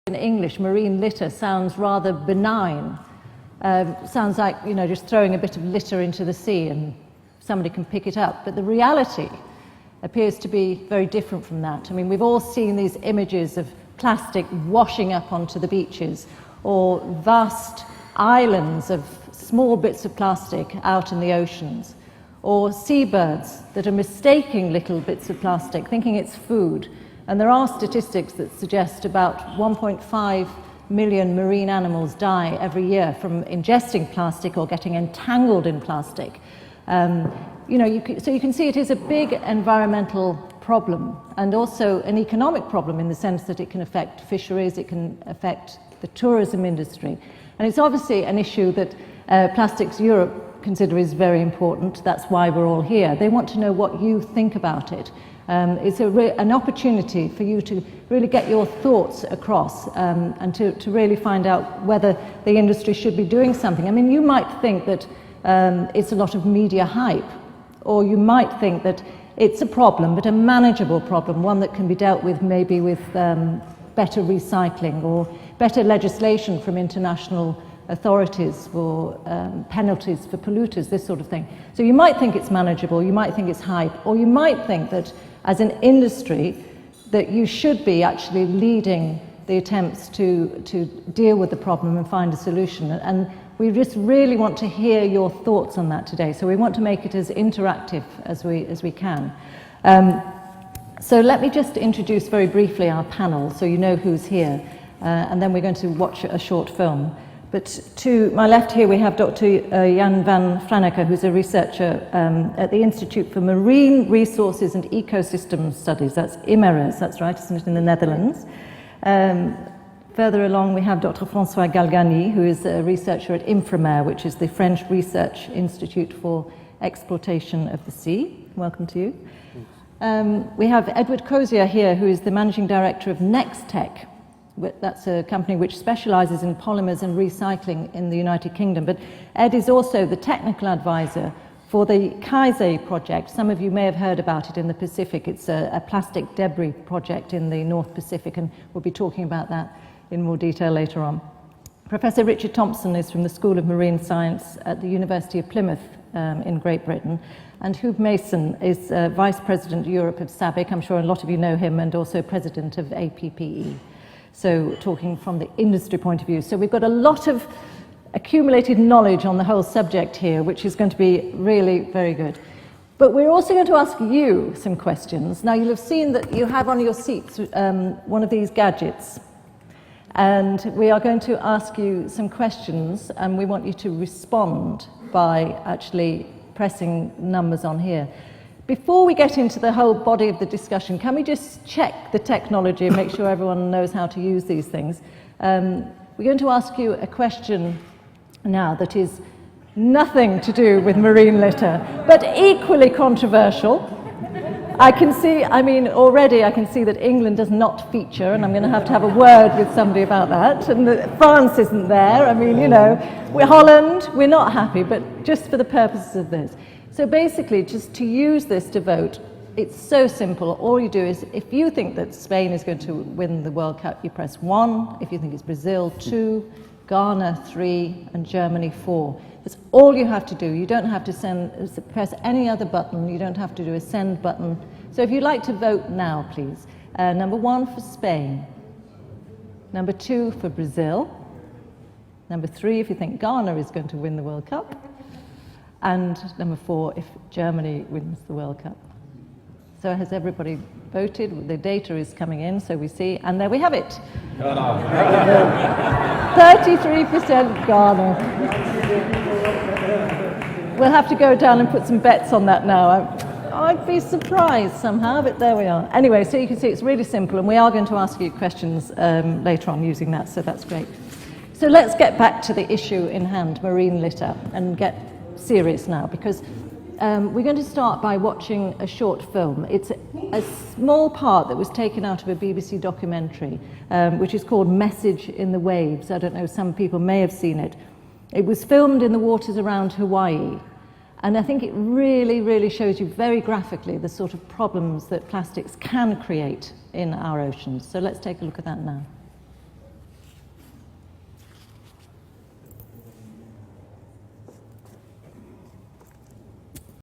In English, marine litter sounds rather benign. Sounds like, you know, just throwing a bit of litter into the sea and somebody can pick it up. But the reality appears to be very different from that. I mean, we've all seen these images of plastic washing up onto the beaches, or vast islands of small bits of plastic out in the oceans, or seabirds that are mistaking little bits of plastic, thinking it's food. And there are statistics that suggest about 1.5 million marine animals die every year from ingesting plastic or getting entangled in plastic. You know, so you can see it is a big environmental problem and also an economic problem in the sense that it can affect fisheries, it can affect the tourism industry. And it's obviously an issue that Plastics Europe consider is very important. That's why we're all here. They want to know what you think about it. It's an opportunity for you to really get your thoughts across and to really find out whether the industry should be doing something. I mean, you might think that it's a lot of media hype, or you might think that it's a problem, but a manageable problem, one that can be dealt with maybe with better recycling or better legislation from international authorities for penalties for polluters, this sort of thing. So you might think it's manageable, you might think it's hype, or you might think that as an industry that you should be actually leading the attempts to deal with the problem and find a solution. And we just really want to hear your thoughts on that today. So we want to make it as interactive as we can. So let me just introduce very briefly our panel so you know who's here. And then we're going to watch a short film. But to my left here we have Dr. Jan van Franeker, who's a researcher at the Institute for Marine Resources and Ecosystem Studies. That's IMERES, that's right, isn't it, in the Netherlands. Further along we have Dr. François Galgani, who is a researcher at Inframer, which is the French Research Institute for Exploitation of the Sea. Welcome to you. We have Edward Cozier here, who is the Managing Director of Nextech. That's a company which specializes in polymers and recycling in the United Kingdom. But Ed is also the technical advisor for the Kaisei project. Some of you may have heard about it in the Pacific. It's a plastic debris project in the North Pacific, and we'll be talking about that in more detail later on. Professor Richard Thompson is from the School of Marine Science at the University of Plymouth in Great Britain. And Hugh Mason is Vice President Europe of SABIC. I'm sure a lot of you know him, and also President of APPE. So talking from the industry point of view. So we've got a lot of accumulated knowledge on the whole subject here, which is going to be really very good. But we're also going to ask you some questions. Now, you'll have seen that you have on your seats one of these gadgets. And we are going to ask you some questions, and we want you to respond by actually pressing numbers on here. Before we get into the whole body of the discussion, can we just check the technology and make sure everyone knows how to use these things? We're going to ask you a question now that is nothing to do with marine litter, but equally controversial. Already I can see that England does not feature, and I'm going to have a word with somebody about that, and that France isn't there. I mean, you know, we're Holland, we're not happy, but just for the purposes of this. So basically, just to use this to vote, it's so simple. All you do is, if you think that Spain is going to win the World Cup, you press 1. If you think it's Brazil, 2, Ghana, 3, and Germany, 4. That's all you have to do. You don't have to press any other button. You don't have to do a send button. So if you'd like to vote now, please. Number 1 for Spain. Number 2 for Brazil. Number 3 if you think Ghana is going to win the World Cup. And number 4, if Germany wins the World Cup. So has everybody voted? The data is coming in, so we see, and there we have it. Ghana. 33% Ghana. We'll have to go down and put some bets on that now. I'd be surprised somehow, but there we are. Anyway, so you can see it's really simple, and we are going to ask you questions later on using that, so that's great. So let's get back to the issue in hand, marine litter, and get serious now, because we're going to start by watching a short film. It's a small part that was taken out of a BBC documentary, which is called Message in the Waves. I don't know, some people may have seen it. It was filmed in the waters around Hawaii, and I think it really, really shows you very graphically the sort of problems that plastics can create in our oceans. So let's take a look at that now.